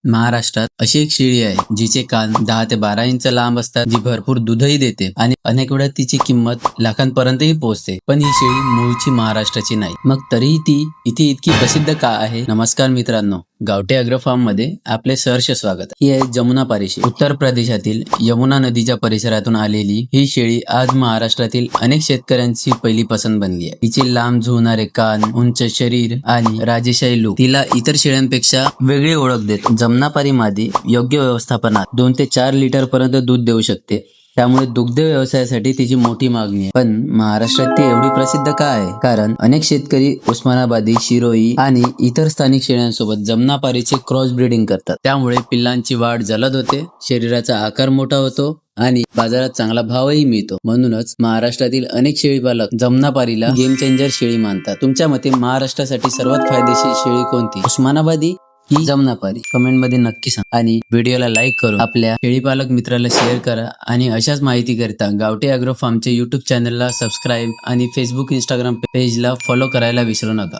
महाराष्ट्रात अशी एक शेळी आहे जिचे कान 10 ते 12 इंच लांब असतात, जी भरपूर दूधही देते आणि अनेक वेळा तिची किंमत लाखांपर्यंतही पोहोचते. पण ही शेळी मूळची महाराष्ट्राची नाही. मग तरीही ती इथे इतकी प्रसिद्ध का आहे? नमस्कार मित्रांनो, गावठी अॅग्रो फार्म मध्ये आपले सहर्ष स्वागत. ही आहे जमुनापारी शेळी. उत्तर प्रदेशातील यमुना नदीच्या परिसरातून आलेली ही शेळी आज महाराष्ट्रातील अनेक शेतकऱ्यांची पहिली पसंत बनली आहे. तिचे लांब झुलणारे कान, उंच शरीर आणि राजेशाही लूक तिला इतर शेळ्यांपेक्षा वेगळी ओळख देते. जमुनापारी मादी योग्य व्यवस्थापनात 2 ते 4 लिटर पर्यंत दूध देऊ शकते. त्यामुळे दुग्ध व्यवसायासाठी तिची मोठी मागणी आहे. पण महाराष्ट्रात ती एवढी प्रसिद्ध का आहे? कारण अनेक शेतकरी उस्मानाबादी, शिरोई आणि इतर स्थानिक शेळ्यांसोबत जमुनापारीचे क्रॉस ब्रीडिंग करतात. त्यामुळे पिल्लांची वाढ जलद होते, शरीराचा आकार मोठा होतो आणि बाजारात चांगला भावही मिळतो. म्हणूनच महाराष्ट्रातील अनेक शेळीपालक जमुनापारीला गेम चेंजर शेळी मानतात. तुमच्या मते महाराष्ट्रासाठी सर्वात फायदेशीर शेळी कोणती? उस्मानाबादी की जमुनापारी? कमेंट मध्ये नक्की सांगा आणि व्हिडिओला लाईक करून आपल्या शेळीपालक मित्राला शेअर करा. आणि अशाच माहिती करता गावठी अॅग्रो फार्मचे YouTube चॅनलला सबस्क्राईब आणि फेसबुक, इंस्टाग्राम पेजला फॉलो करायला विसरू नका.